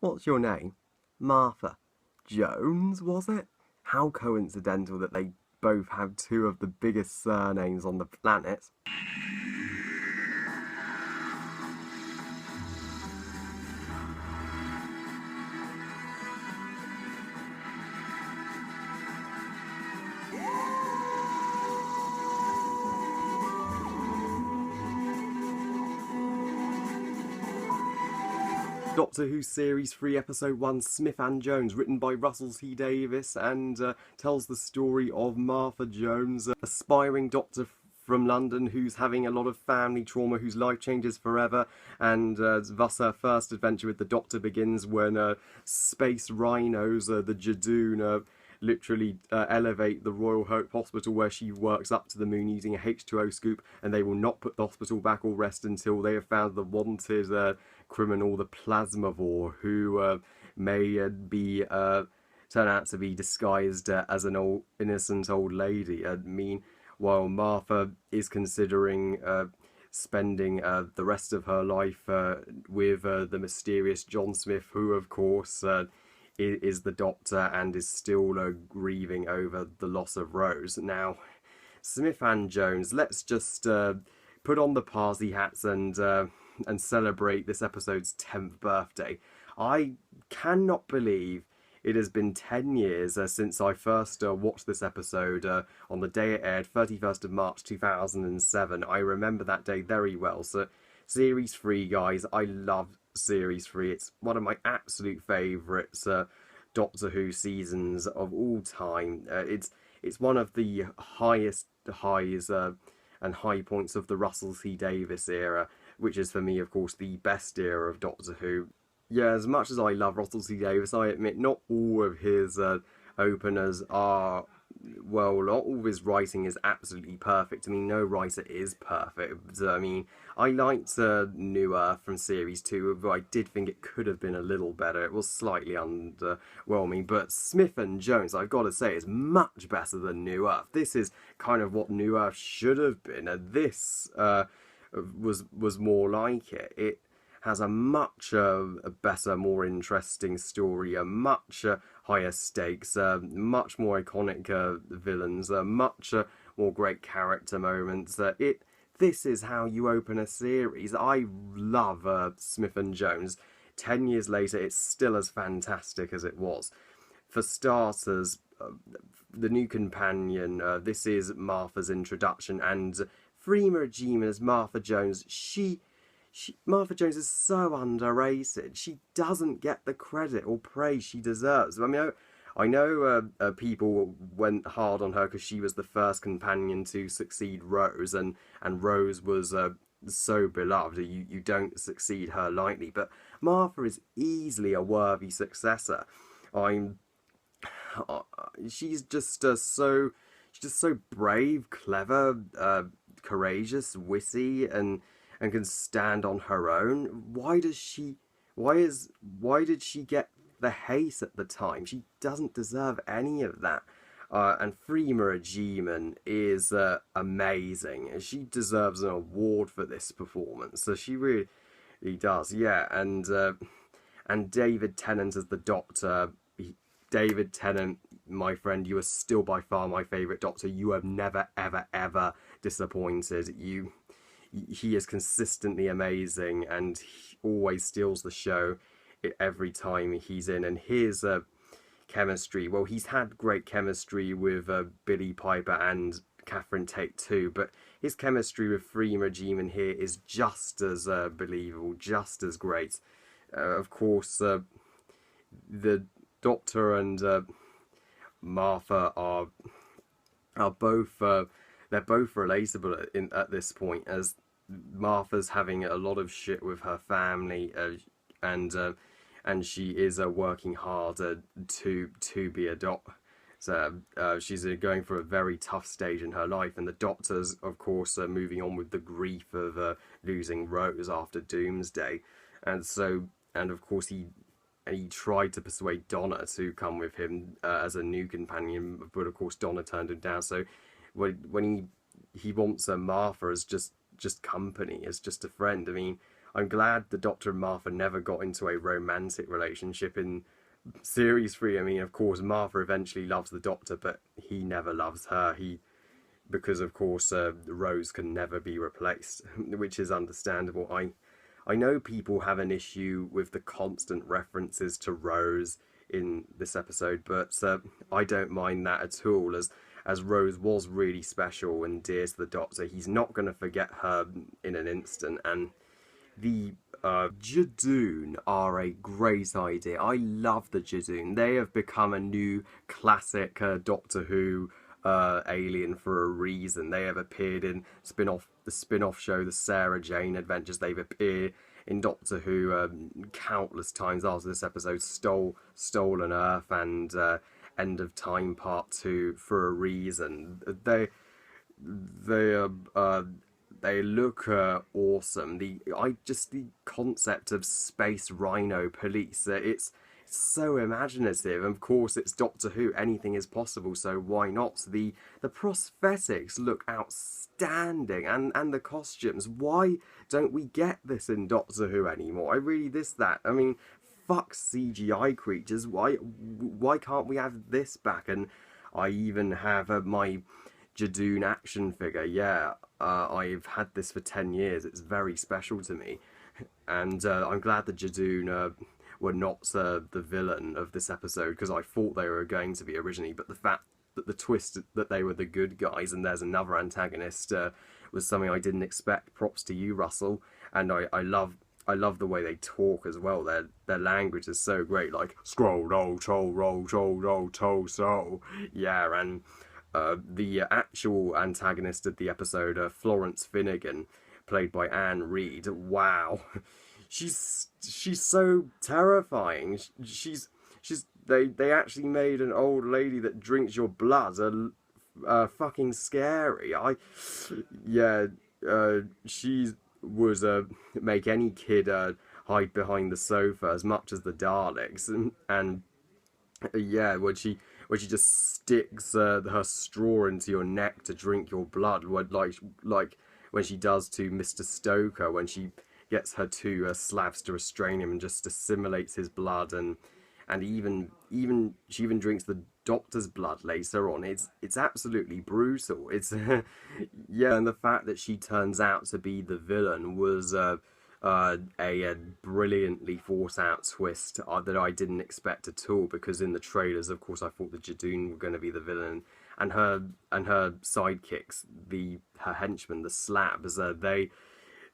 What's your name? Martha. Jones, was it? How coincidental that they both have two of the biggest surnames on the planet. Doctor Who Series 3 Episode 1 Smith and Jones, written by Russell T Davies, and tells the story of Martha Jones, aspiring doctor from London who's having a lot of family trauma, whose life changes forever, and thus her first adventure with the Doctor begins when space rhinos, the Judoon, literally elevate the Royal Hope Hospital where she works up to the moon using a H2O scoop, and they will not put the hospital back or rest until they have found the wanted criminal, the Plasmavore, who may be turn out to be disguised as an innocent old lady. I mean, while Martha is considering spending the rest of her life with the mysterious John Smith, who of course is the Doctor and is still grieving over the loss of Rose. Now, Smith and Jones, let's just put on the party hats and celebrate this episode's 10th birthday. I cannot believe it has been 10 years since I first watched this episode on the day it aired, 31st of March 2007. I remember that day very well. So, Series 3, guys, I love Series 3. It's one of my absolute favourites Doctor Who seasons of all time. It's one of the highest highs and high points of the Russell T Davies era, which is for me, of course, the best era of Doctor Who. Yeah, as much as I love Russell T Davies, I admit not all of his openers are, well, not all of his writing is absolutely perfect. I mean, no writer is perfect. I mean, I liked New Earth from Series 2, but I did think it could have been a little better. It was slightly underwhelming, but Smith and Jones, I've got to say, is much better than New Earth. This is kind of what New Earth should have been, and this was more like it. It has a much better, more interesting story, a much higher stakes, much more iconic villains, much more great character moments. This is how you open a series. I love Smith and Jones. 10 years later, it's still as fantastic as it was. For starters, the new companion, this is Martha's introduction, and Freema Agyeman as Martha Jones, Martha Jones is so underrated. She doesn't get the credit or praise she deserves. I mean, I know people went hard on her because she was the first companion to succeed Rose, and Rose was so beloved. You don't succeed her lightly, but Martha is easily a worthy successor. She's just so brave, clever, courageous, witty, and can stand on her own. Why did she get the hate at the time? She doesn't deserve any of that. And Freema Agyeman is amazing. She deserves an award for this performance. So she really does, yeah. And David Tennant as the Doctor. David Tennant, my friend, you are still by far my favourite Doctor. You have never, ever, ever disappointed. He is consistently amazing, and he always steals the show every time he's in. And his chemistry, well, he's had great chemistry with Billie Piper and Catherine Tate too, but his chemistry with Freema Agyeman here is just as believable, just as great. Of course, the Doctor and Martha are both they're both relatable at this point, as Martha's having a lot of shit with her family, and she is working hard to be a doctor. So she's going for a very tough stage in her life, and the Doctor's, of course, moving on with the grief of losing Rose after Doomsday, and of course he tried to persuade Donna to come with him as a new companion, but of course Donna turned him down. So when he wants Martha as just company, as just a friend. I mean, I'm glad the Doctor and Martha never got into a romantic relationship in series 3. I mean, of course, Martha eventually loves the Doctor, but he never loves her. Because of course Rose can never be replaced, which is understandable. I know people have an issue with the constant references to Rose in this episode, but I don't mind that at all, as Rose was really special and dear to the Doctor. He's not going to forget her in an instant, and the Judoon are a great idea. I love the Judoon. They have become a new classic Doctor Who alien for a reason. They have appeared in the spin-off show, the Sarah Jane Adventures. They've appeared in Doctor Who countless times after this episode. Stolen Earth and End of Time Part 2 for a reason. They they look awesome. The concept of space rhino police. It's so imaginative. Of course, it's Doctor Who. Anything is possible. So why not? The prosthetics look outstanding, and the costumes. Why don't we get this in Doctor Who anymore? I really that. I mean, fuck CGI creatures. Why can't we have this back? And I even have my Judoon action figure. Yeah, I've had this for 10 years. It's very special to me. And I'm glad the Judoon were not the villain of this episode, because I thought they were going to be originally. But the fact that the twist that they were the good guys and there's another antagonist was something I didn't expect. Props to you, Russell. And I love the way they talk as well. Their language is so great, like scroll roll troll roll troll roll toe so. Yeah, and the actual antagonist of the episode, Florence Finnegan, played by Anne Reid. Wow, she's so terrifying. They actually made an old lady that drinks your blood fucking scary. She was make any kid hide behind the sofa as much as the Daleks, and yeah, when she just sticks her straw into your neck to drink your blood, like when she does to Mr. Stoker, when she gets her two slabs to restrain him and just assimilates his blood, and she even drinks the Doctor's blood later on. It's absolutely brutal. It's yeah, and the fact that she turns out to be the villain was a brilliantly thought out twist that I didn't expect at all, because in the trailers, of course, I thought the Judoon were going to be the villain, and her sidekicks, her henchmen, the slabs,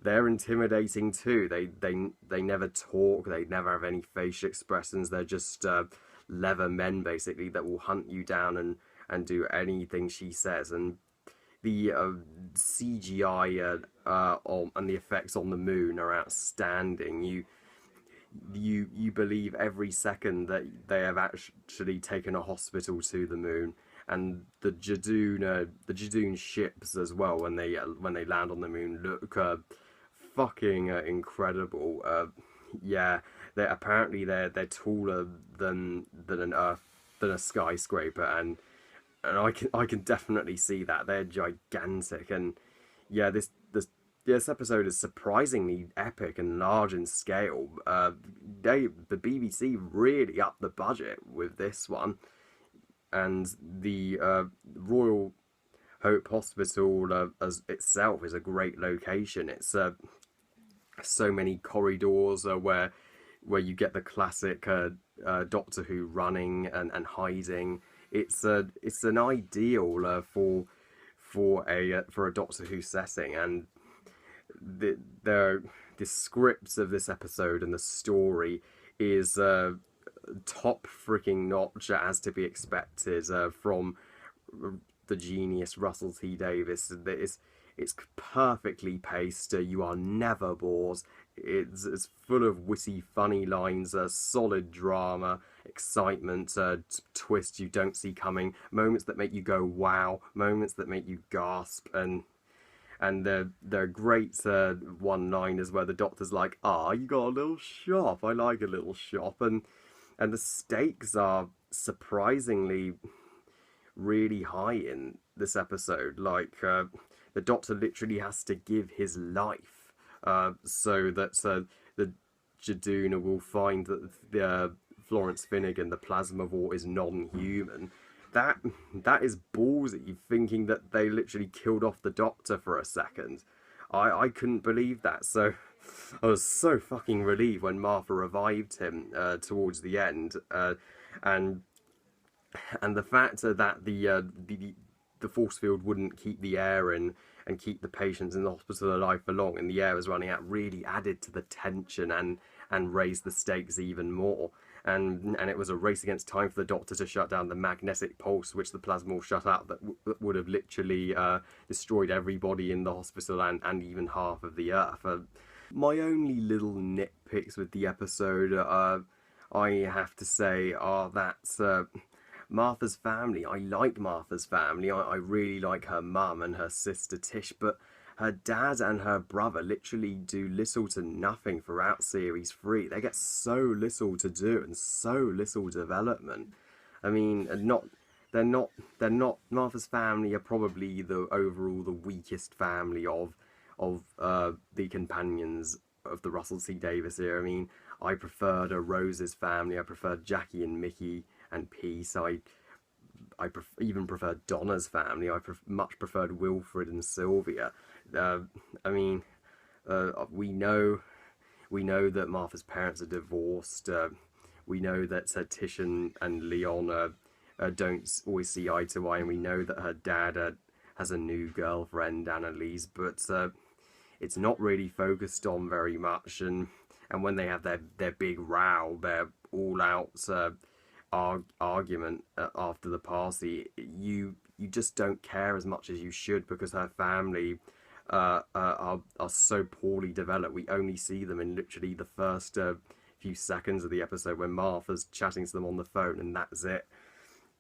they're intimidating too. They never talk. They never have any facial expressions. They're just leather men, basically, that will hunt you down and do anything she says. And the CGI and the effects on the moon are outstanding. You believe every second that they have actually taken a hospital to the moon. And the Judoon ships as well, when they land on the moon, look fucking incredible. Yeah, they're taller than a skyscraper, and I can definitely see that. They're gigantic, and yeah, this episode is surprisingly epic and large in scale. The BBC really upped the budget with this one, and the Royal Hope Hospital as itself is a great location. It's so many corridors where you get the classic Doctor Who running and hiding. It's an ideal for a Doctor Who setting, and the scripts of this episode and the story is top freaking notch, as to be expected from the genius Russell T Davies. It's perfectly paced. You are never bored. It's full of witty, funny lines, solid drama, excitement, twists you don't see coming, moments that make you go wow, moments that make you gasp, and they're great one-liners where the Doctor's like, you got a little shop. I like a little shop, and the stakes are surprisingly really high in this episode. Like the Doctor literally has to give his life so that the Judoon will find that the Florence Finnegan, the Plasmavore, is non-human. That is ballsy, thinking that they literally killed off the Doctor for a second. I couldn't believe that, so I was so fucking relieved when Martha revived him towards the end, and the fact that the force field wouldn't keep the air in and keep the patients in the hospital alive for long, and the air was running out, really added to the tension and raised the stakes even more. And it was a race against time for the Doctor to shut down the magnetic pulse, which the Plasmor shut out, that would have literally destroyed everybody in the hospital and even half of the Earth. My only little nitpicks with the episode, I have to say, are that Martha's family. I like Martha's family. I really like her mum and her sister Tish, but her dad and her brother literally do little to nothing throughout Series 3. They get so little to do and so little development. I mean, they're not Martha's family are probably overall the weakest family of the companions of the Russell T Davies era. I mean, I preferred Rose's family. I preferred Jackie and Mickey and Peace. I even preferred Donna's family. I much preferred Wilfred and Sylvia. I mean, we know that Martha's parents are divorced. We know that Tish and Leon don't always see eye to eye, and we know that her dad has a new girlfriend, Annalise, but it's not really focused on very much. And when they have their big row, their all-out argument after the party, you just don't care as much as you should, because her family are so poorly developed. We only see them in literally the first few seconds of the episode when Martha's chatting to them on the phone, and that's it.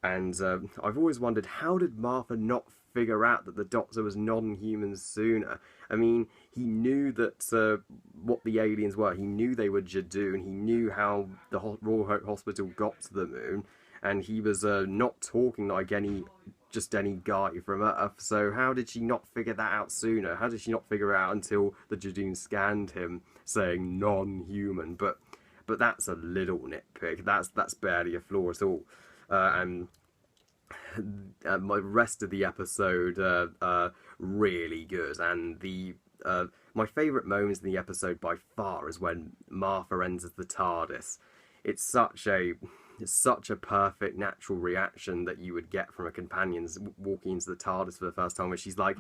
And I've always wondered, how did Martha not figure out that the Doctor was non-human sooner? I mean, he knew that what the aliens were. He knew they were Judoon. He knew how the Royal Hope Hospital got to the moon, and he was not talking like just any guy from Earth. So how did she not figure that out sooner? How did she not figure it out until the Judoon scanned him, saying non-human? But that's a little nitpick. That's barely a flaw at all. And my rest of the episode really good, and my favourite moments in the episode by far is when Martha enters the TARDIS. It's such a perfect natural reaction that you would get from a companion walking into the TARDIS for the first time, where she's like,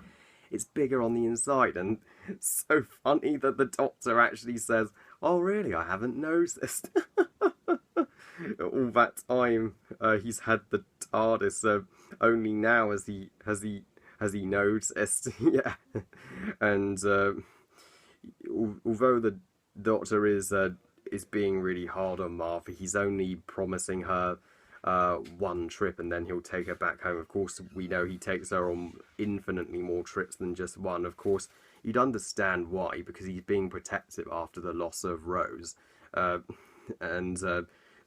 it's bigger on the inside. And it's so funny that the Doctor actually says, oh really, I haven't noticed. All that time he's had the TARDIS, only now has he noticed. Yeah. And although the Doctor is being really hard on Martha, he's only promising her one trip, and then he'll take her back home. Of course, we know he takes her on infinitely more trips than just one. Of course, you'd understand why, because he's being protective after the loss of Rose.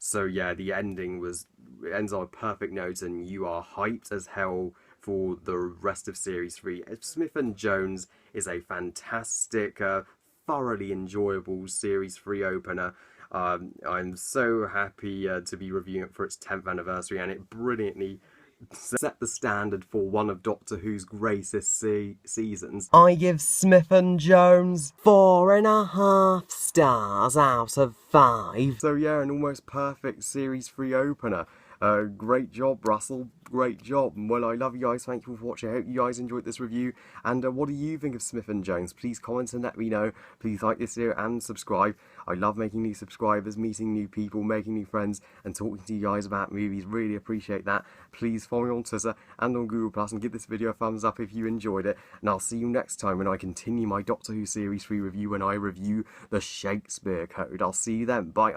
So yeah, the ending ends on a perfect note, and you are hyped as hell for the rest of Series 3. Smith and Jones is a fantastic, thoroughly enjoyable Series 3 opener. I'm so happy to be reviewing it for its 10th anniversary, and it brilliantly set the standard for one of Doctor Who's greatest seasons. I give Smith and Jones 4.5 stars out of 5. So yeah, an almost perfect Series 3 opener. Great job, Russell. Great job. Well, I love you guys. Thank you for watching. I hope you guys enjoyed this review. And what do you think of Smith and Jones? Please comment and let me know. Please like this video and subscribe. I love making new subscribers, meeting new people, making new friends, and talking to you guys about movies. Really appreciate that. Please follow me on Twitter and on Google+, and give this video a thumbs up if you enjoyed it. And I'll see you next time when I continue my Doctor Who Series 3 review, when I review the Shakespeare Code. I'll see you then. Bye.